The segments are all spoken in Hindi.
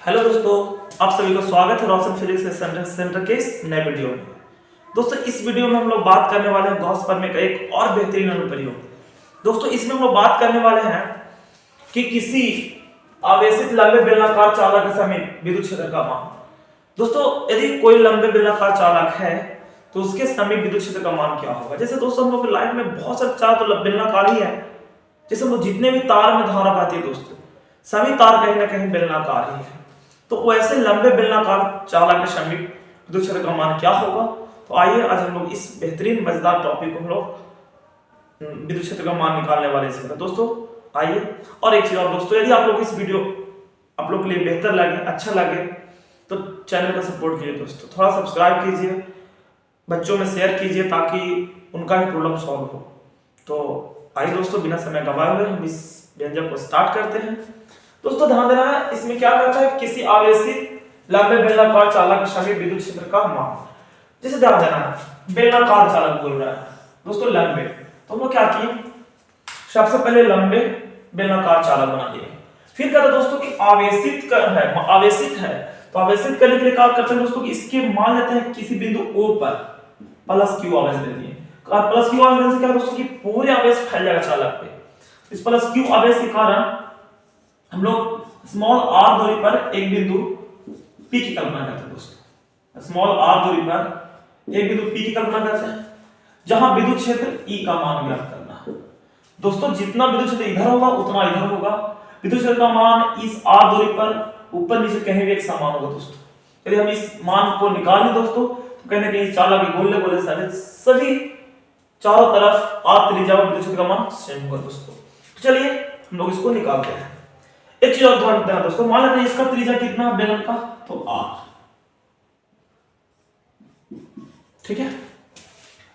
हेलो दोस्तों, आप सभी को स्वागत है रोशन फिजिक्स सेंटर के इस नए वीडियो में। दोस्तों, इस वीडियो में हम लोग बात करने वाले हैं गॉस प्रमेय का एक और बेहतरीन अनुप्रयोग। दोस्तों, इसमें हम लोग बात करने वाले हैं कि किसी आवेशित लंबे बेलनाकार चालक के समीप विद्युत क्षेत्र का मान। दोस्तों, यदि कोई लंबे बेलनाकार चालक है तो उसके समीप विद्युत क्षेत्र का मान क्या होगा। जैसे दोस्तों, हम लोग लाइफ में बहुत सारे चार तो बेलनाकार ही है। जैसे हम लोग जितने भी तार में धारा बहती है दोस्तों, सभी तार कहीं ना कहीं बेलनाकार ही है। तो वैसे लंबे बेलनाकार चालक के समीप विद्युत क्षेत्र का मान क्या होगा। तो आइए आज हम लोग इस बेहतरीन मजेदार टॉपिक को हम लोग विद्युत क्षेत्र का मान निकालने वाले हैं। दोस्तों आइए, और एक चीज और दोस्तों, यदि आप लोग इस वीडियो आप लोग के लिए बेहतर लगे, अच्छा लगे तो चैनल को सपोर्ट कीजिए दोस्तों, थोड़ा सब्सक्राइब कीजिए, बच्चों में शेयर कीजिए ताकि उनका भी प्रॉब्लम सॉल्व हो। तो आइए दोस्तों, बिना समय गंवाए हुए हम इस व्यंजक को स्टार्ट करते हैं। दोस्तों ध्यान देना है, इसमें क्या कहता है, किसी आवेशित लंबे बेलनाकार चालक के समीप विद्युत क्षेत्र का मान। जैसे ध्यान देना है, बेलनाकार चालक बोल रहा है दोस्तों, लंबे। तो हम लोग क्या किए, सबसे पहले लंबे बेलनाकार चालक बना दिए। फिर कहता है दोस्तों कि आवेशित तो आवेशित करने के लिए क्या करते हैं दोस्तों कि इसके मान लेते हैं किसी बिंदु O पर प्लस Q आवेश दे दिए। प्लस Q आवेश देने से क्या दोस्तों कि पूरे आवेश फैल जाएगा चालक पे। इस प्लस Q आवेश के कारण हम लोग स्मॉल r दूरी पर एक बिंदु P की कल्पना करते हैं दोस्तों। स्मॉल r दूरी पर एक बिंदु P की कल्पना करते हैं जहां विद्युत क्षेत्र E का मान ज्ञात करना है। दोस्तों, जितना विद्युत क्षेत्र इधर होगा उतना इधर होगा। विद्युत क्षेत्र का मान इस r दूरी पर ऊपर नीचे कहीं भी एक समान होगा दोस्तों। यदि हम इस मान को निकाल लें दोस्तों तो कहीं ना कहीं चालक के गोले गोले सारे सभी चारों तरफ r त्रिज्या और विद्युत क्षेत्र का मान सेम होगा दोस्तों। तो चलिए हम लोग इसको निकालते हैं। एक चीज और ध्यान देना दोस्तों, मान लेते हैं इसका त्रिज्या कितना है बेलन का, तो r। ठीक है,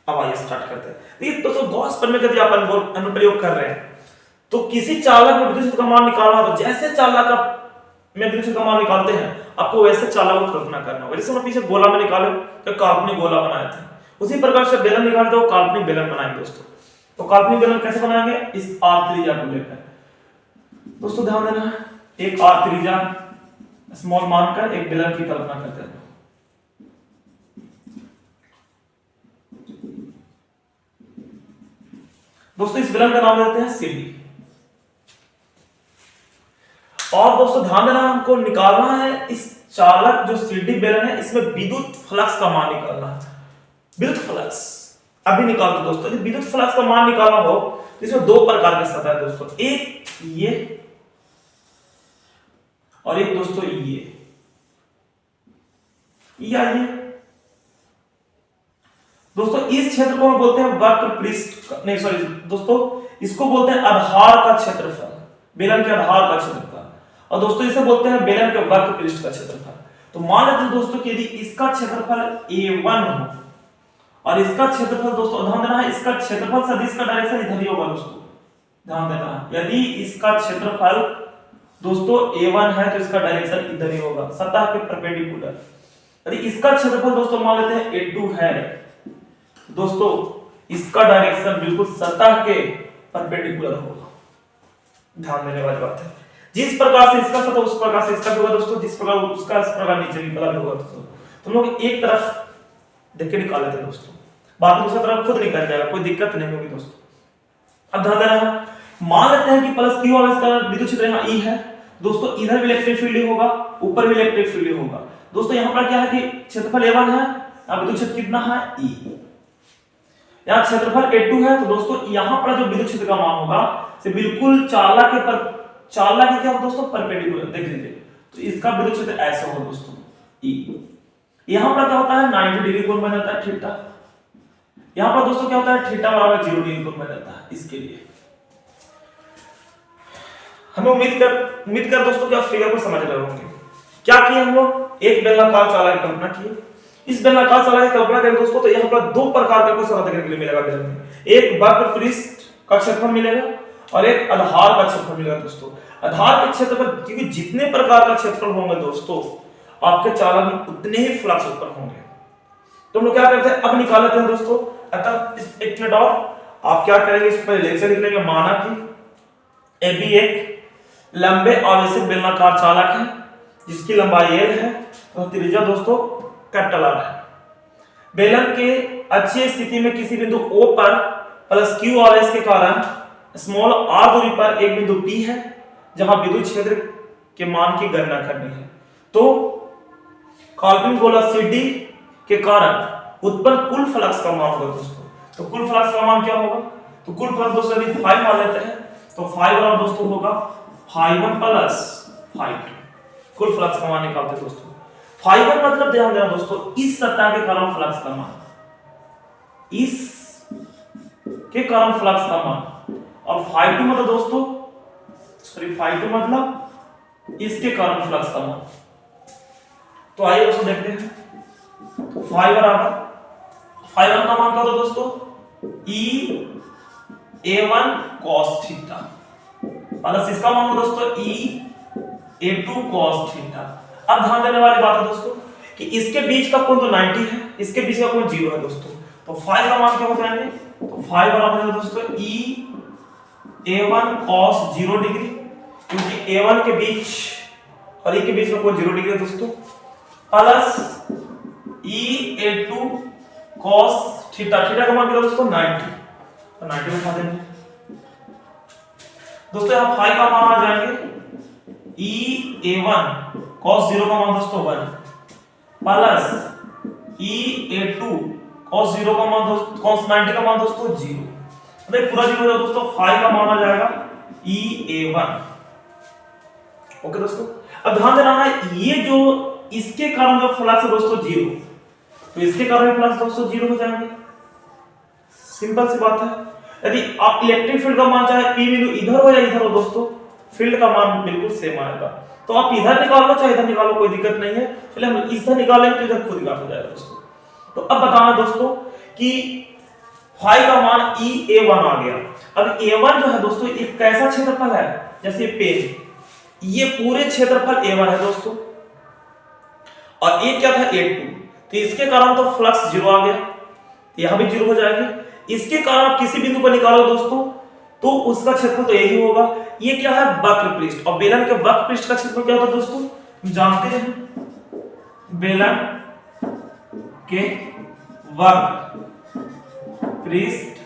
अब आइए स्टार्ट करते हैं। देखिए दोस्तों, गॉस प्रमेय का यदि अपन अनुप्रयोग कर रहे हैं तो किसी चालक में विद्युत क्षेत्र का मान निकालना है, तो जैसे चालक में विद्युत क्षेत्र का मान निकालते हैं आपको वैसे चालक को कल्पना करना होगा। जैसे हम पीछे गोला में निकाले तो काल्पनिक गोला बनाए थे, उसी प्रकार से बेलन निकालते हो काल्पनिक बेलन बनाएंगे दोस्तों। तो काल्पनिक बेलन कैसे बनाएंगे, इस r त्रिज्या को लेकर। दोस्तों ध्यान देना, एक r त्रिज्या स्मॉल मानकर एक बेलन की कल्पना करते हैं। दोस्तों इस बेलन का नाम देते हैं सीडी। और दोस्तों ध्यान देना, हमको निकालना है इस चालक जो सीडी बेलन है इसमें विद्युत फ्लक्स का मान निकालना है। विद्युत फ्लक्स अभी निकाल दो दोस्तों। यदि विद्युत फ्लक्स का मान निकालना हो तो इसमें दो प्रकार के सतह है दोस्तों, एक ये और एक दोस्तों ये आइए दोस्तों, इस क्षेत्र को हम बोलते हैं वक्र पृष्ठ, नहीं सॉरी दोस्तों, इसको बोलते हैं आधार का क्षेत्रफल, बेलन के आधार का क्षेत्रफल। और दोस्तों इसे बोलते हैं बेलन के वक्र पृष्ठ का क्षेत्रफल। तो मान लेते हैं दोस्तों कि यदि इसका क्षेत्रफल A1 हो और इसका क्षेत्रफल दोस्तों ध्यान देना है, इसका क्षेत्रफल सदिश का डायरेक्शन इधर ही होगा दोस्तों। ध्यान देना है, यदि इसका क्षेत्रफल दोस्तों A1 है तो इसका डायरेक्शन इधर ही होगा, सतह के परपेंडिकुलर। यदि इसका क्षेत्रफल दोस्तों मान लेते हैं A2 है दोस्तों, इसका डायरेक्शन बिल्कुल सतह के परपेंडिकुलर होगा। ध्यान देने वाली बात है, जिस प्रकार से इसका सतह उस प्रकार से इसका भी होगा दोस्तों, जिस प्रकार उसका इस प्रकार नीचे निकला भी होगा दोस्तों। तुम लोग एक तरफ देख के निकाल लेते हैं दोस्तों, बाकी दूसरी तरफ खुद निकल जाएगा, कोई दिक्कत नहीं होगी दोस्तों। अब ध्यान देना, मान लेते हैं कि प्लस Q आवेश का विद्युत क्षेत्र यहाँ E है दोस्तों, इधर भी इलेक्ट्रिक फील्ड ही होगा, ऊपर भी इलेक्ट्रिक फील्ड ही होगा दोस्तों। यहाँ पर क्या है कि क्षेत्रफल A1 है, अब विद्युत क्षेत्र कितना है E। यहाँ क्षेत्रफल A2 है तो दोस्तों यहाँ पर जो विद्युत क्षेत्र का मान होगा से बिल्कुल चालक के क्या होगा दोस्तों, परपेंडिकुलर। देख लीजिए, तो इसका विद्युत क्षेत्र ऐसा होगा दोस्तों E। यहाँ पर क्या होता है 90 डिग्री कोण बन जाता है थीटा। यहाँ पर दोस्तों क्या होता है थीटा बराबर 0 डिग्री कोण बन जाता है। इसके लिए हमें उम्मीद कर दोस्तों कि आप फिगर को समझ रहे होंगे। क्या किए हम लोग, एक बेलनाकार चालक की कल्पना किए। इस बेलनाकार चालक की कल्पना करें दोस्तों तो यहाँ पर दो प्रकार का क्वेश्चन देखने के लिए मिलेगा बेलन में, एक वक्र पृष्ठ का क्षेत्रफल मिलेगा और एक आधार का क्षेत्रफल मिलेगा दोस्तों। आधार के क्षेत्रफल, क्योंकि जितने प्रकार का क्षेत्रफल होंगे दोस्तों आपके चालक में उतने ही फ्लक्स उत्पन्न होंगे। तो हम लोग क्या करते हैं, अब निकाल लेते हैं दोस्तों। अतः एक मिनट और आप क्या करेंगे, इस पर लेक्चर लिख लेंगे। माना कि AB एक लंबे आवेशित बेलनाकार चालक है जिसकी लंबाई L है, तो त्रिज्या दोस्तों कैपिटल R है। बेलन के अच्छी स्थिति में किसी बिंदु O पर प्लस Q आवेश के कारण स्मॉल r दूरी पर एक बिंदु P है जहां विद्युत क्षेत्र के मान की गणना करनी है। तो काल्पनिक गोला CD के कारण उत्पन्न कुल फ्लक्स का मान होगा दोस्तों। तो कुल फ्लक्स का मान क्या होगा? तो कुल फ्लक्स दोस्तों यदि 5 मान लेते हैं तो 5 बराबर दोस्तों होगा 5 प्लस 5। कुल फ्लक्स का मान निकालते हैं दोस्तों। 5 मतलब ध्यान देना दोस्तों, इस सतह के कारण फ्लक्स का मान, इस के कारण फ्लक्स का मान, और 5 मतलब दोस्तों सॉरी 5 मतलब इसके कारण फ्लक्स का मान। तो आइए दोस्तों देखते हैं। तो 5 बराबर 5 का मान क्या होता है दोस्तों? E(A1 cos थीटा) प्लस इसका मान होगा दोस्तों E(A2 cos थीटा)। अब ध्यान देने वाली बात है दोस्तों कि इसके बीच का कोण तो 90 है, इसके बीच का कोण 0 है दोस्तों। तो 5 का मान क्या हो जाएंगे? तो 5 बराबर है दोस्तों E(A1 cos 0 डिग्री), क्योंकि A1 के बीच और E के बीच का कोण 0 डिग्री है दोस्तों, plus E(A2 cos theta). Theta का मान क्या दोस्तों? 90। तो 90 उठा देंगे दोस्तों। यहां 5 का मान आ जाएंगे E(A1 cos 0 का मान दोस्तों 1 प्लस E(A2 cos 0 का मान दोस्तों cos 90 का मान दोस्तों 0। मतलब पूरा 0 हो जाएगा दोस्तों। 5 का मान आ जाएगा E(A1). ओके दोस्तों, अब ध्यान देना है ये जो इसके कारण जो फ्लक्स है दोस्तों 0, तो इसके कारण फ्लक्स दोस्तों 0 हो जाएंगे। सिंपल सी बात है। यदि आप इलेक्ट्रिक फील्ड का मान चाहे P बिंदु इधर हो या इधर हो दोस्तों, फील्ड का मान बिल्कुल सेम आएगा। तो आप इधर निकाल लो चाहे इधर निकालो, कोई दिक्कत नहीं है। चलिए हम इधर निकालेंगे तो इधर खुद निकाल हो जाएगा दोस्तों। तो अब बताना दोस्तों कि 5 का मान E(A1) आ गया। अब A1 जो है दोस्तों एक कैसा क्षेत्रफल है? जैसे पेज, ये पूरे क्षेत्रफल A1 है दोस्तों, और ये क्या था A2, तो इसके कारण तो फ्लक्स 0 आ गया, यहां भी 0 हो जाएगा। इसके कारण आप किसी बिंदु पर निकालो दोस्तों तो उसका क्षेत्रफल तो यही होगा। ये क्या है? वक्र पृष्ठ, और बेलन के वक्र पृष्ठ का क्षेत्रफल क्या होता है दोस्तों? हम जानते हैं बेलन के वक्र पृष्ठ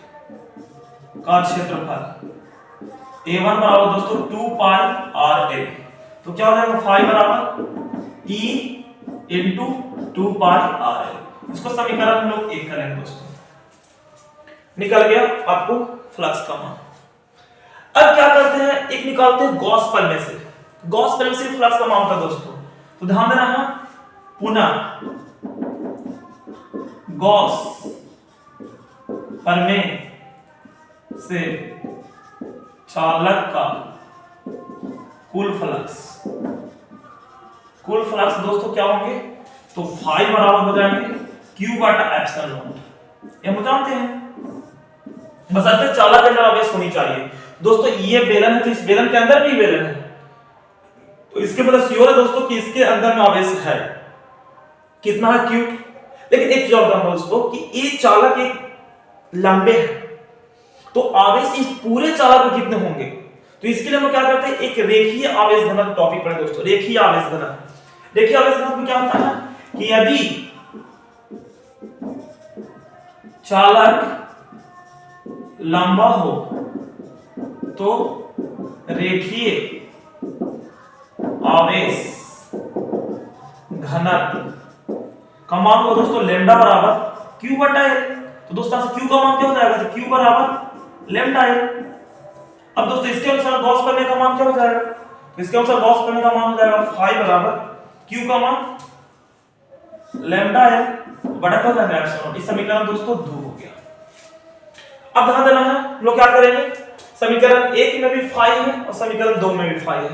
का क्षेत्रफल A1 बराबर दोस्तों 2πr(L). तो क्या हो जाएगा? 5 बराबर E इंटू 2πr(L). इसको समीकरण हम लोग 1 करेंगे दोस्तों। निकल गया आपको फ्लक्स का मान। अब क्या करते हैं, एक निकालते हैं गॉस प्रमेय से। गॉस प्रमेय से फ्लक्स का मान होता है दोस्तों। तो ध्यान देना है, पुनः गॉस प्रमेय से चालक का कुल फ्लक्स दोस्तों क्या होंगे? तो 5 बराबर हो जाएंगे Q/ε0। ये हम जानते हैं, बशर्ते चालक के अंदर आवेश होनी चाहिए दोस्तों। ये बेलन है तो इस बेलन के अंदर भी बेलन है, तो इसके मतलब श्योर है दोस्तों कि इसके अंदर में आवेश है। कितना है? Q। लेकिन एक चीज बताऊं दोस्तों कि ये चालक एक लंबे है, तो आवेश इस पूरे चालक में कितने होंगे? तो इसके लिए हम क्या करते हैं, एक रेखीय आवेश घनत्व टॉपिक पढ़े दोस्तों। रेखीय आवेश घनत्व, रेखीय आवेश घनत्व में क्या होता है कि यदि चालक लंबा हो तो रेखीय आवेश घनत्व का मान होगा दोस्तों लैम्डा बराबर Q/L। तो दोस्तों Q का मान क्या हो जाएगा? तो Q बराबर λL। अब दोस्तों इसके अनुसार गॉस प्रमेय का मान क्या हो जाएगा? तो इसके अनुसार गॉस प्रमेय का मान हो जाएगा 5 बराबर Q का मान λL बड़ा क्या हो जाएगा ε0। इस समीकरण दोस्तों 2 हो गया। अब ध्यान देना है, हम लोग क्या करेंगे, समीकरण 1 में भी 5 है और समीकरण 2 में भी 5 है।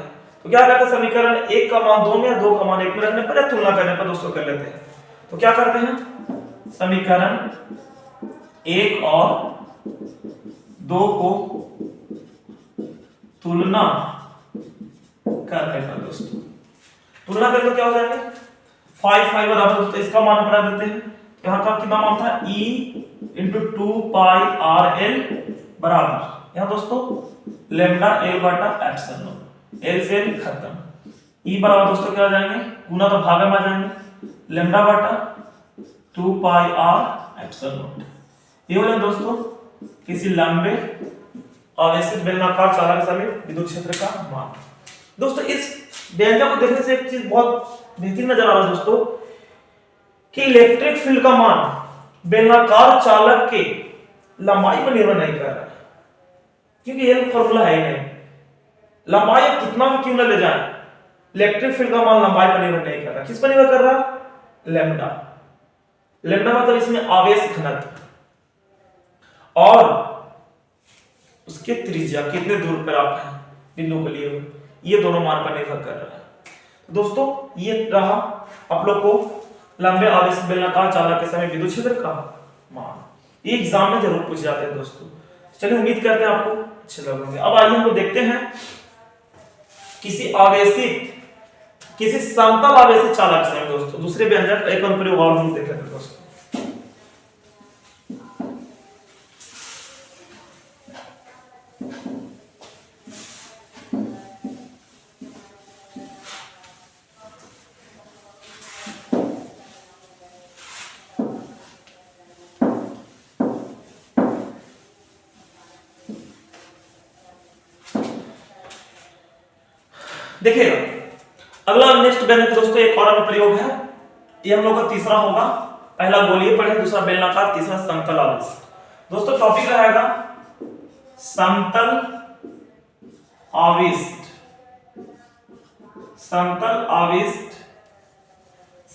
तो क्या करते हैं, समीकरण 1 का मान 2 में, 2 का मान 1 में रखने पर, तुलना करने पर दोस्तों कर लेते हैं। तो क्या करते हैं, समीकरण 1 और 2 को तुलना करने पर दोस्तों, तुलना करने पर क्या हो जाएगा, 5 बराबर दोस्तों इसका मान बना देते हैं। यहाँ का कितना मान था, E इंटू 2πrL बराबर यहाँ दोस्तों λL/ε0। L से L खत्म, ई बराबर दोस्तों क्या आ जाएंगे, गुना तो भागा में आ जाएंगे, लैम्डा बटा 2 पाई आर एप्सिलॉन नॉट। ये हो जाए दोस्तों किसी लंबे आवेशित बेलनाकार चालक समेत विद्युत क्षेत्र का मान। दोस्तों इस व्यंजक को देखने से एक चीज बहुत बेहतरीन नजर आ रहा है दोस्तों कि इलेक्ट्रिक फील्ड का मान बेलनाकार चालक के लंबाई पर निर्भर नहीं कर रहा है, क्योंकि ये फॉर्मूला है ही नहीं। लंबाई कितना भी क्यों न ले जाए, इलेक्ट्रिक फील्ड का मान लंबाई पर निर्भर नहीं कर रहा। किस पर निर्भर कर रहा, लैम्डा। लैम्डा मतलब इसमें आवेश घनत्व और उसके त्रिज्या कितने दूर पर आप हैं बिंदु के लिए, ये दोनों मान पर निर्भर कर रहा है। दोस्तों ये रहा आप लोग को लंबे आवेश बेलनाकार चालक के समय विद्युत क्षेत्र का मान। ये एग्जाम में जरूर पूछ जाते हैं दोस्तों। चलिए उम्मीद करते हैं आपको अच्छे लगे होंगे। अब आइए हम लोग देखते हैं किसी समतल आवेशित चालक से दोस्तों दूसरे व्यंजक एक और प्रयोग और हम देख लेते हैं दोस्तों। देखिएगा अगला नेक्स्ट व्यंजक दोस्तों एक और अनुप्रयोग है, ये हम लोग का तीसरा होगा। पहला गोलीय पढ़े, दूसरा बेलनाकार, तीसरा समतल आवेश। दोस्तों टॉपिक रहेगा समतल आवेशित। समतल आवेशित,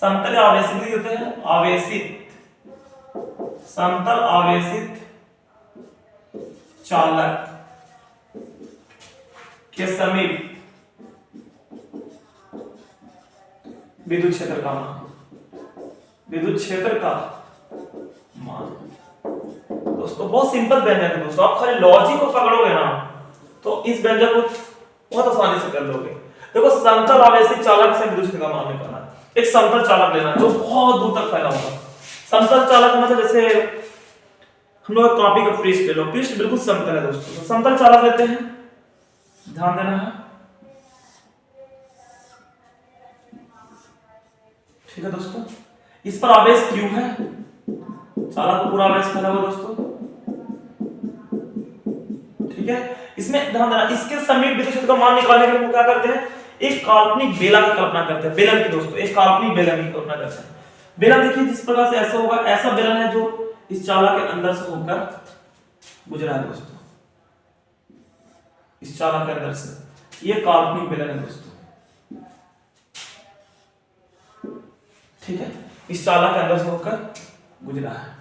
समतल आवेशित कहते हैं आवेशित, समतल आवेशित चालक के समीप विद्युत क्षेत्र का मान, विद्युत क्षेत्र का मान। दोस्तों बहुत सिंपल व्यंजक है दोस्तों, आप खाली लॉजिक को पकड़ोगे ना तो इस व्यंजक को बहुत आसानी से कर लोगे। देखो समतल आवेशित चालक से विद्युत क्षेत्र का मान निकालना है। एक समतल चालक लेना जो बहुत दूर तक फैला होगा। समतल चालक मतलब जैसे हम लोग कॉपी का पृष्ठ ले लो, पृष्ठ बिल्कुल समतल है दोस्तों, तो समतल चालक लेते हैं, ध्यान देना है। ठीक है दोस्तों, इस पर आवेश Q है, चालक पूरा आवेश फैला हुआ दोस्तों। ठीक है, इसमें ध्यान देना, इसके समीप विद्युत क्षेत्र का मान निकालने के लिए हम क्या करते हैं, एक काल्पनिक बेलन की कल्पना करते हैं। बेलन की दोस्तों एक काल्पनिक बेलन की कल्पना करते हैं। बेलन देखिए जिस प्रकार से ऐसा होगा, ऐसा बेलन है जो इस चालक के अंदर से होकर गुजरा है दोस्तों, इस चालक के अंदर से, ये काल्पनिक बेलन है दोस्तों। ठीक है, इस चालक के अंदर से होकर गुजरा है।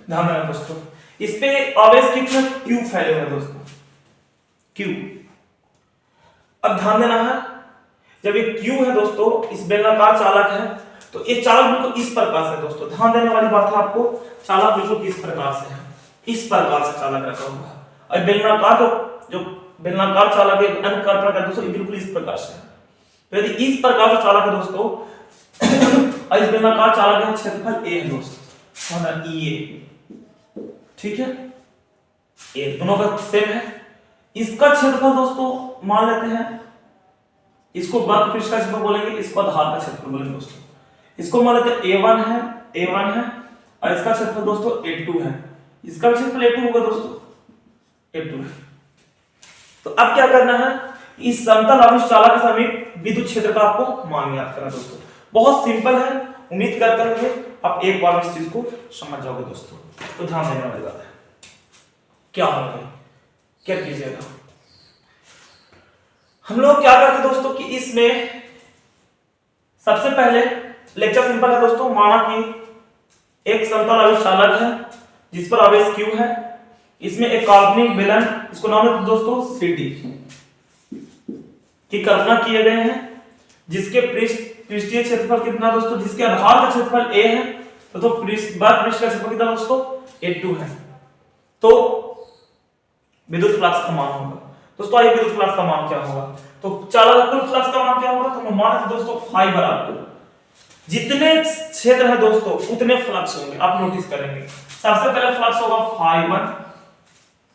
ध्यान देना दोस्तों, इस पे आवेश कितना Q फैले हुए दोस्तों, Q। अब ध्यान देना है, जब ये Q है दोस्तों, इस बेलनाकार चालक है, तो ये चालक बिल्कुल इस प्रकार से दोस्तों, ध्यान देने वाली बात है आपको, चालक बिल्कुल इस प्रकार से है, इस प्रकार से चालक रखा हुआ है। और बेलनाकार जो बेलनाकार चालक है अन्य कल्पना करते दोस्तों, ये बिल्कुल इस प्रकार से है। तो यदि इस प्रकार से चालक है दोस्तों और इस बेलनाकार चालक का क्षेत्रफल A है दोस्तों, माना EA। ठीक है, ये दोनों का सेम है। इसका क्षेत्रफल दोस्तों मान लेते हैं, इसको वर्ग पृष्ठ का क्षेत्रफल बोलेंगे, इसको आधार का क्षेत्रफल बोलेंगे दोस्तों। इसको मान लेते हैं A1 है, A1 है, और इसका क्षेत्रफल दोस्तों A2 है। इसका क्षेत्रफल A2 होगा दोस्तों, A2 है। तो अब क्या करना है, इस समतल आवेश चालक के समीप विद्युत क्षेत्र का आपको मान याद करना दोस्तों। बहुत सिंपल है, उम्मीद करता हूं आप एक बार इस चीज को समझ जाओगे दोस्तों। तो ध्यान देने वाली बात है, क्या होगा, क्या कीजिएगा, हम लोग क्या करते हैं दोस्तों कि इसमें सबसे पहले लेक्चर सिंपल है दोस्तों। माना कि एक समतल आवेश चालक है जिस पर आवेश Q है, इसमें एक काल्पनिक बेलन, इसको नाम है दोस्तों CD, की कल्पना किए गए हैं, जिसके पृष्ठीय क्षेत्रफल कितना दोस्तों, जिसके आधार का क्षेत्रफल A है, तो पृष्ठ का क्षेत्रफल कितना दोस्तों A2 है। तो विद्युत फ्लक्स का मान होगा। दोस्तों आइए कुल फ्लक्स का मान क्या होगा। तो चलो कुल फ्लक्स का मान क्या होगा, तो मान लेते दोस्तों फाई बराबर जितने क्षेत्र है दोस्तों उतने फ्लक्स होंगे। आप नोटिस करेंगे सबसे पहले फ्लक्स होगा फाई 1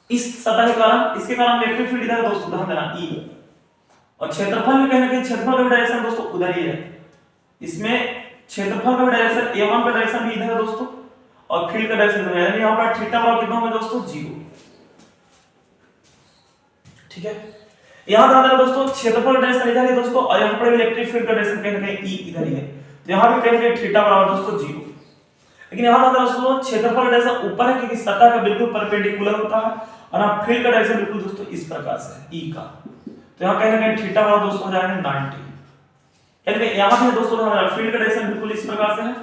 इस सतह के कारण, इसके कारण इलेक्ट्रिक फील्ड इधर है दोस्तों, ध्यान देना ई, और क्षेत्रफल में कहीं ना कहीं क्षेत्रफल का डायरेक्शन दोस्तों उधर ही है। इसमें क्षेत्रफल का डायरेक्शन a1 का डायरेक्शन भी इधर है दोस्तों, और फील्ड का डायरेक्शन इधर है, यानी यहां पर थीटा बराबर कितना होगा दोस्तों 0। ठीक है, यहां ध्यान देना दोस्तों क्षेत्रफल का डायरेक्शन इधर है दोस्तों, और यहां पर इलेक्ट्रिक फील्ड का डायरेक्शन कहीं ना कहीं ई इधर ही है, तो यहां भी कहीं ना कहीं थीटा बराबर दोस्तों 0। लेकिन यहां ध्यान देना दोस्तों क्षेत्रफल का डायरेक्शन ऊपर है क्योंकि सतह का बिल्कुल परपेंडिकुलर होता है, और यहां फील्ड का डायरेक्शन बिल्कुल दोस्तों इस प्रकार से है ई का, तो यहां कहीं ना कहीं थीटा बराबर दोस्तों हो जाएगा 90। यानी कि यहां पे दोस्तों हमारा फील्ड का डायरेक्शन बिल्कुल इस प्रकार से है,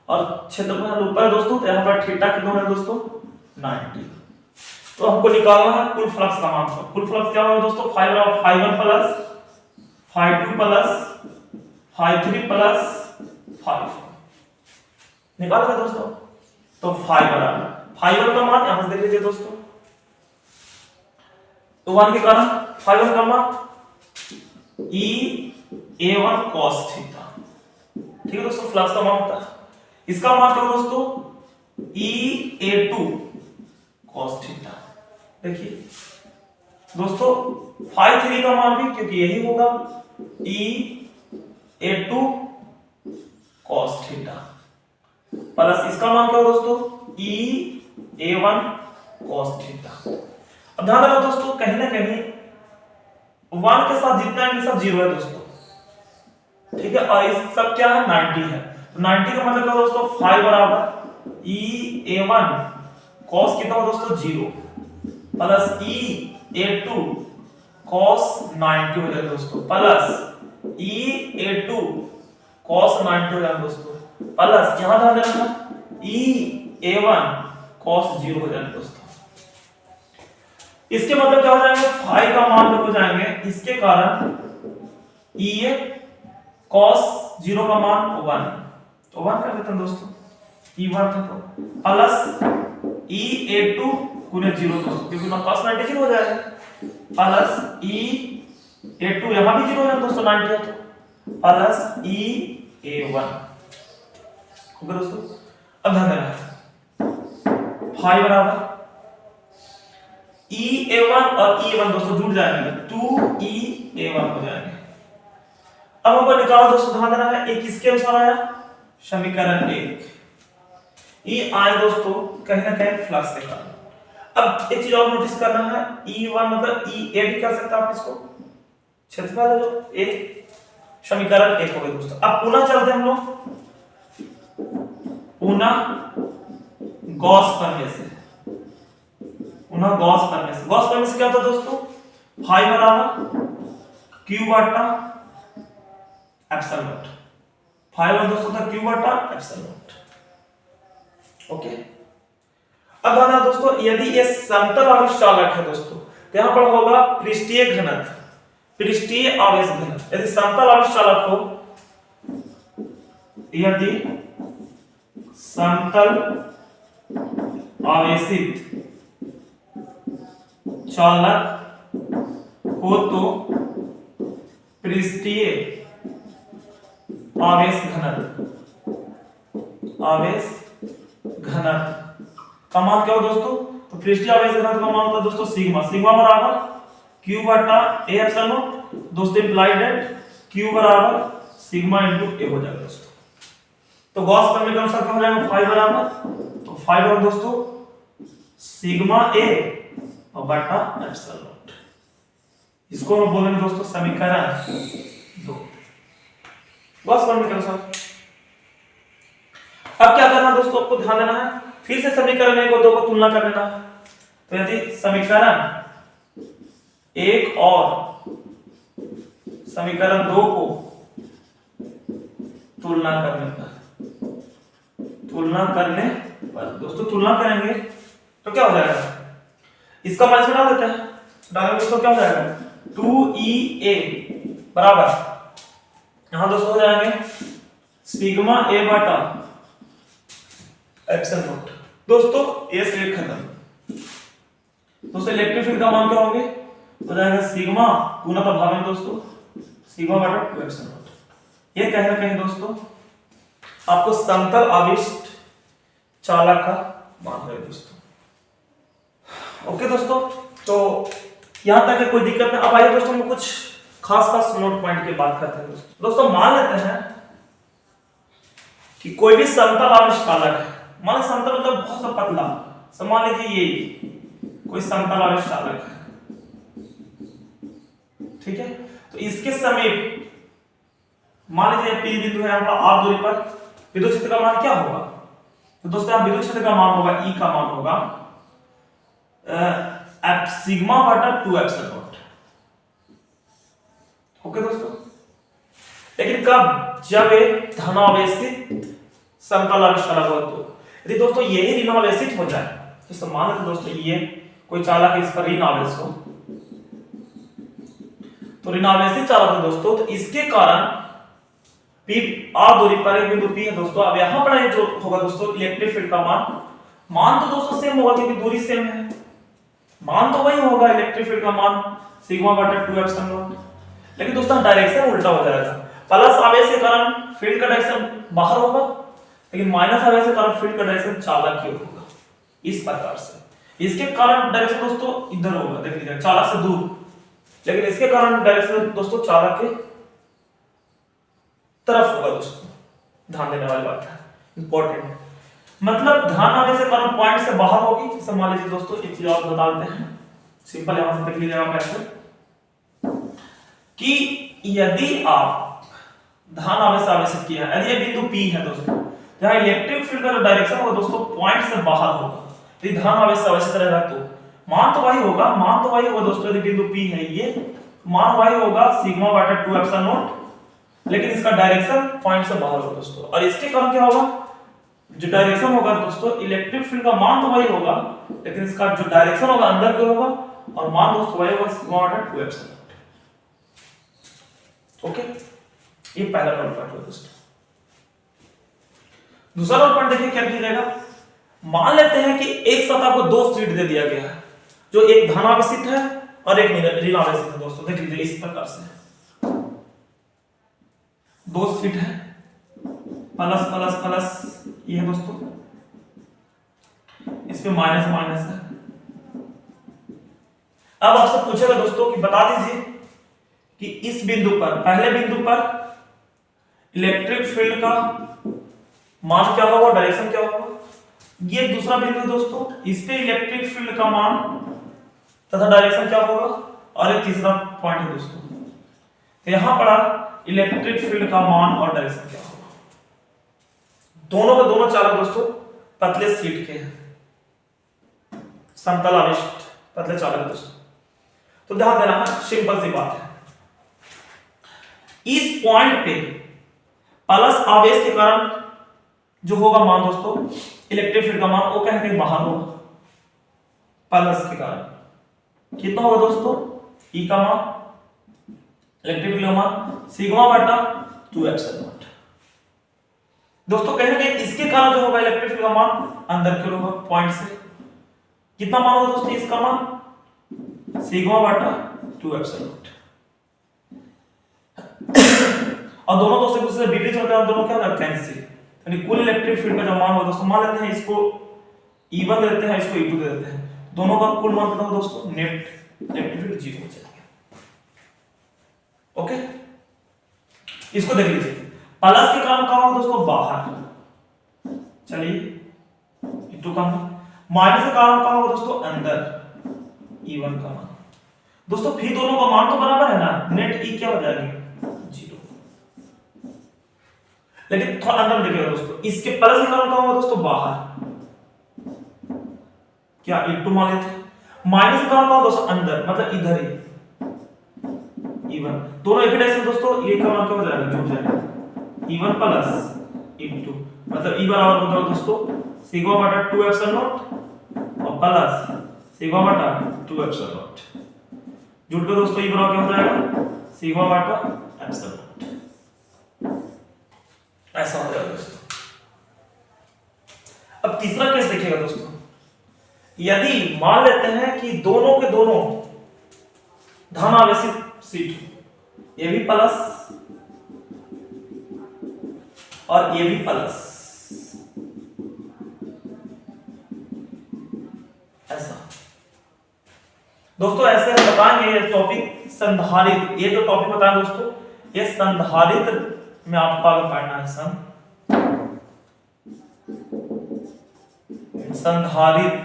और क्षेत्रफल ऊपर है दोस्तों, तो यहां पर थीटा कितना है दोस्तों 90। तो हमको निकालना है कुल फ्लक्स का मान। कुल फ्लक्स क्या होगा दोस्तों, फाई बराबर phi 1 plus phi 2 plus phi 3 plus phi 4 निकाल कर दोस्तों। तो फाई बराबर फाई 1 का मान यहां से देख लीजिए दोस्तों, तो 1 के कारण फाई 1 का मान e a1 cos थीटा, ठीक है दोस्तों, फ्लक्स का मान होता है। इसका मान क्या होगा दोस्तों e a2 cos थीटा। देखिए दोस्तों फाई 3 का मान भी क्योंकि यही होगा e a2 cos theta, plus इसका मान क्या होगा दोस्तों e a1 cos थीटा। अब ध्यान रखना दोस्तों कहीं ना कहीं 1 के साथ जितना है सब 0 है दोस्तों, ठीक है, और इस सब क्या है 90 है, तो 90 का मतलब क्या दोस्तों फाई बराबर e a1 cos कितना हो दोस्तों 0 प्लस e a2 cos 90 हो जाएगा दोस्तों, प्लस e a2 cos 90 हो जाएगा दोस्तों, प्लस यहां ध्यान देना e a1 cos 0 हो जाएगा दोस्तों। इसके मतलब क्या हो जाएंगे फाई का मान जो हो जाएंगे इसके कारण e a cos 0 का मान 1, तो 1 कर देते हैं दोस्तों, e1 था तो प्लस e a2 गुने 0 दोस्तों, क्योंकि ना cos 90 0 हो जाएगा, प्लस e a2 यहां भी 0 हो जाएगा दोस्तों 90 है तो, प्लस e a1 ओके दोस्तों। अब ध्यान देना फाई बराबर e a1 और e a1 दोस्तों जुड़ जाएंगे 2e a1 हो जाएंगे। अब हमको निकालो दोस्तों, ध्यान देना है एक किसके अनुसार आया, समीकरण 1 e आए दोस्तों कहीं ना कहीं फ्लक्स के कारण। अब एक चीज और नोटिस करना है e1 मतलब e a भी कर सकते हैं आप इसको, क्षेत्रफल जो a समीकरण 1 हो गया दोस्तों। अब पुनः चलते हम लोग गॉस प्रमेय से, गॉस प्रमेय से क्या होता है दोस्तों फाई बराबर q बटा एप्सिलॉन नॉट, फाई बराबर दोस्तों था q बटा एप्सिलॉन नॉट। ओके, अब ध्यान देना दोस्तों यदि ये समतल आवेश चालक है दोस्तों तो यहां पर होगा पृष्ठीय घनत्व, पृष्ठीय आवेश घनत्व। यदि समतल आवेश चालक हो, यदि समतल आवेशित चालक हो तो पृष्ठीय आवेश घनत्व का मान क्या हो दोस्तों, तो पृष्ठीय आवेश घनत्व का मान होता है दोस्तों सिग्मा, सिग्मा बराबर q बटा a एप्सिलॉन नॉट दोस्तों, इंप्लाइड दैट q बराबर सिग्मा इनटू a हो जाएगा दोस्तों। तो गॉस प्रमेय के अनुसार क्या हो जाएगा फाई बराबर, तो फाई बराबर दोस्तों सिग्मा a और बटा एप्सिलॉन नॉट, इसको हम बोलेंगे दोस्तों समीकरण 2 गॉस प्रमेय के अनुसार। अब क्या करना दोस्तों, आपको ध्यान देना है फिर से समीकरण 1 और 2 को तुलना कर लेना है। तो यदि समीकरण 1 और समीकरण 2 को तुलना करने पर दोस्तों तुलना करेंगे तो क्या हो जाएगा, इसका मान इसमें डाल देते हैं, डालेंगे दोस्तों क्या हो जाएगा 2e a बराबर यहां दोस्तों हो जाएंगे सिग्मा a बटा एप्सिलॉन नॉट दोस्तों, a से खत्म। दोस्तों इलेक्ट्रिक फील्ड का मान क्या होंगे हो जाएगा सिग्मा गुना तो भाग में दोस्तों सिग्मा बटा 2 एप्सिलॉन नॉट। ये कहीं ना कहीं दोस्तों आपको समतल आवेशित चालक का मान है दोस्तों। ओके दोस्तों, तो यहां तक है, कोई दिक्कत नहीं। अब आइए दोस्तों हम कुछ खास नोट पॉइंट की बात करते हैं दोस्तों। मान लेते हैं कि कोई भी समतल आवेशित चालक है, मान समतल मतलब बहुत सा पतला, मान लीजिए ये कोई समतल आवेशित चालक है, ठीक है। तो इसके समीप मान लीजिए पी बिंदु है हमारा r दूरी पर, विद्युत क्षेत्र का मान क्या होगा? तो दोस्तों यहाँ विद्युत क्षेत्र का मान होगा E का मान होगा एप सिग्मा बटा 2 एप्सिलॉन नॉट। ओके दोस्तों, लेकिन कब? जब एक धनावेशित समतल आवेशित चालक हो। तो यदि दोस्तों यही ऋण आवेशित हो जाए, जैसे मान लेते दोस्तों ये कोई चालक है, इस पर ऋण आवेश हो, तो ऋण आवेशित चालक है दोस्तों, तो इसके कारण P r दूरी पर एक बिंदु P है दोस्तों। अब यहां पर जो होगा दोस्तों इलेक्ट्रिक फील्ड का मान तो दोस्तों सेम होगा क्योंकि दूरी सेम है, मान तो वही होगा इलेक्ट्रिक फील्ड का मान सिग्मा बटा 2 एप्सिलॉन नॉट। लेकिन दोस्तों डायरेक्शन उल्टा हो जाएगा, प्लस आवेश के कारण फील्ड का डायरेक्शन बाहर होगा, लेकिन माइनस आवेश के कारण फील्ड का डायरेक्शन चालक की ओर होगा। इस प्रकार से इसके कारण डायरेक्शन दोस्तों इधर होगा, देख लीजिए चालक से दूर, लेकिन इसके कारण डायरेक्शन दोस्तों चालक के तरफ होगा दोस्तों। ध्यान देने वाली बात है, इंपॉर्टेंट। मतलब ध्यान आने से कारण पॉइंट से बाहर होगी। जैसे मान लीजिए दोस्तों एक चीज और बता देते हैं, सिंपल यहां से देख लीजिएगा कैसे कि यदि आप ध्यान आवेश आवेशित किया है, यदि ये बिंदु P है दोस्तों, जहां इलेक्ट्रिक फील्ड का जो डायरेक्शन होगा दोस्तों पॉइंट से बाहर होगा, यदि ध्यान आवेश आवेशित रहेगा तो मान तो वही होगा दोस्तों। यदि बिंदु P है, ये मान वही होगा सिग्मा बटा 2 एप्सिलॉन नॉट, लेकिन इसका डायरेक्शन पॉइंट से बाहर होगा दोस्तों। और इसके कारण क्या होगा? जो डायरेक्शन होगा दोस्तों इलेक्ट्रिक फील्ड का मान तो वही होगा, लेकिन इसका जो डायरेक्शन होगा अंदर की ओर होगा, और मान दोस्तों वही होगा सिग्मा बटा 2 एप्सिलॉन नॉट। ओके, ये पहला नोट पॉइंट है दोस्तों। दूसरा नोट पॉइंट देखिए क्या कीजिएगा। मान लेते हैं कि एक साथ आपको दो शीट दे दिया गया है, जो एक धनावेशित है और एक ऋण आवेशित है दोस्तों। देख लीजिए इस प्रकार से दो शीट है, प्लस प्लस प्लस ये है दोस्तों, इस पे माइनस माइनस है। अब आपसे पूछेगा दोस्तों कि बता दीजिए कि इस बिंदु पर, पहले बिंदु पर इलेक्ट्रिक फील्ड का मान क्या होगा, डायरेक्शन क्या होगा। ये दूसरा बिंदु दोस्तों, इस पे इलेक्ट्रिक फील्ड का मान तथा डायरेक्शन क्या होगा, और ये तीसरा पॉइंट है दोस्तों। तो यहां पर इलेक्ट्रिक फील्ड का मान और डायरेक्शन क्या होगा। दोनों के दोनों चालक दोस्तों पतले शीट के हैं, समतल आवेशित पतले चालक दोस्तों। तो ध्यान देना है, सिंपल सी बात है। इस पॉइंट पे प्लस आवेश के कारण जो होगा मान दोस्तों इलेक्ट्रिक फील्ड का मान वो कहीं बाहर होगा, प्लस के कारण कितना होगा दोस्तों E का मान, इलेक्ट्रिक फील्ड का मान सिग्मा बटा 2 एप्सिलॉन नॉट। दोस्तों कहीं ना कहीं इसके कारण जो होगा इलेक्ट्रिक फील्ड का मान अंदर की ओर होगा, पॉइंट से कितना मान होगा दोस्तों इसका मान सिग्मा बटा 2 एप्सिलॉन नॉट। और दोनों दोस्तों एक दूसरे से विपरीत होते हैं, दोनों क्या होगा कैंसिल, यानी कुल इलेक्ट्रिक फील्ड का जो मान होगा दोस्तों, मान लेते हैं इसको E1 देते हैं, इसको E2 दे देते हैं, दोनों का कुल मान कितना होगा दोस्तों, नेट इलेक्ट्रिक फील्ड 0 हो जाएगा। ओके, इसको देख लीजिए, प्लस के कारण कहां होगा दोस्तों बाहर, चलिए E2 का मान, माइनस के कारण कहां होगा दोस्तों अंदर, E1 का मान। दोस्तों फिर दोनों का मान तो बराबर है ना, नेट E क्या हो जाएगी 0। लेकिन थोड़ा अंदर देखिएगा दोस्तों, इसके प्लस के कारण कहां होगा दोस्तों बाहर, क्या E2 मान लेते हैं, माइनस के कारण कहां दोस्तों अंदर, मतलब इधर ही E1, दोनों एक ही डायरेक्शन दोस्तों, ये का मान क्या हो जाएगा, जुड़ जाएगा E1 प्लस E2, मतलब E बराबर होगा दोस्तों सिग्मा बटा 2 एप्सिलॉन नॉट और प्लस सिग्मा बटा 2 एप्सिलॉन नॉट, जुड़ के दोस्तों E बराबर क्या हो जाएगा सिग्मा बटा एप्सिलॉन नॉट, ऐसा हो जाएगा दोस्तों। अब तीसरा केस देखिएगा दोस्तों, यदि मान लेते हैं कि दोनों के दोनों धन आवेशित C2, ये भी प्लस और ये भी प्लस, ऐसा। दोस्तों ऐसे हम बताएंगे ये टॉपिक संधारित्र, ये जो टॉपिक बताएं दोस्तों, ये संधारित्र में आपको आगे पढ़ना है। संधारित्र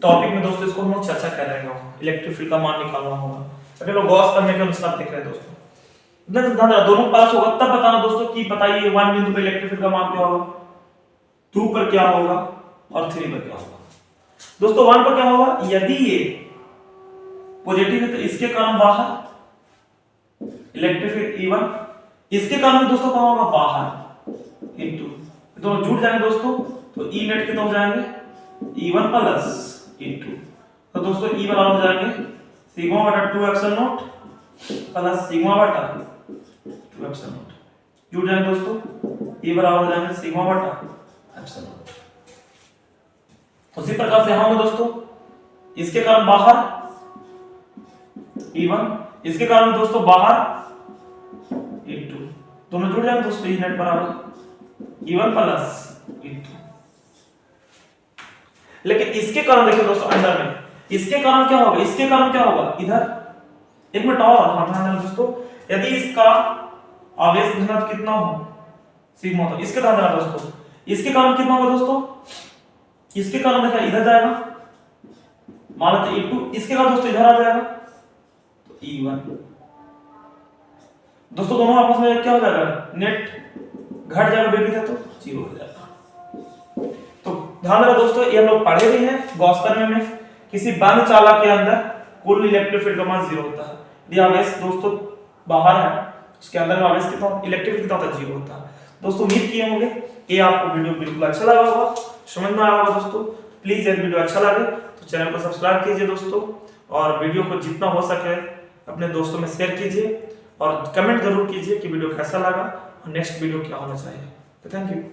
टॉपिक में दोस्तों इसको हम लोग चर्चा कर रहे हैं, इलेक्ट्रिक फील्ड का मान निकालना होगा। अभी लोग गॉस करने के अनुसार देख रहे हैं दोस्तों, दोनों पास होगा तब बताना दोस्तों कि बताइए 1 बिंदु पे इलेक्ट्रिक फील्ड का मान क्या होगा, 2 पर क्या होगा और 3 पर क्या होगा। दोस्तों 1 पर क्या होगा, यदि ये पॉजिटिव है तो इसके कारण बाहर इलेक्ट्रिक फील्ड E1, इसके कारण दोस्तों क्या होगा बाहर E2, दोनों जुड़ जाएंगे दोस्तों, तो E नेट कितना हो जाएंगे E1 प्लस E2, तो दोस्तों E बराबर हो जाएंगे सिग्मा बटा 2 एप्सिलॉन नॉट प्लस सिग्मा बटा 2 एप्सिलॉन नॉट, जुड़ जाएंगे दोस्तों, E बराबर हो जाएंगे सिग्मा बटा एप्सिलॉन नॉट। उसी प्रकार से यहां में दोस्तों इसके कारण बाहर E1, इसके कारण दोस्तों बाहर E2, दोनों जुड़ जाएंगे दोस्तों, E नेट बराबर E1 प्लस E2। लेकिन इसके कारण देखिए दोस्तों अंदर में, इसके कारण क्या होगा, इसके कारण क्या होगा, इधर एक मिनट और हाँ ध्यान देना दोस्तों, यदि इसका आवेश घनत्व कितना हो सिग्मा, तो इसके ध्यान देना दोस्तों, इसके कारण कितना होगा दोस्तों, इसके कारण देखिए इधर जाएगा मान लेते E2, इसके कारण दोस्तों इधर आ जाएगा तो E1, दोस्तों दोनों आपस में क्या हो जाएगा, नेट घट जाएगा बेबी था तो 0 हो जाएगा। तो ध्यान रखना दोस्तों, ये हम लोग पढ़े भी हैं गॉस थ्योरम में, किसी बंद चालक के अंदर कुल इलेक्ट्रिक फील्ड का मान 0 होता है, यदि आवेश दोस्तों बाहर है उसके अंदर में आवेश कितना, इलेक्ट्रिक फील्ड कितना होता है 0 होता है। दोस्तों उम्मीद किए होंगे ये आपको वीडियो बिल्कुल अच्छा लगा होगा, समझ में आया होगा दोस्तों। प्लीज यदि वीडियो अच्छा लगे तो चैनल को सब्सक्राइब कीजिए दोस्तों, और वीडियो को जितना हो सके अपने दोस्तों में शेयर कीजिए, और कमेंट जरूर कीजिए कि वीडियो कैसा लगा और नेक्स्ट वीडियो क्या होना चाहिए। Thank you.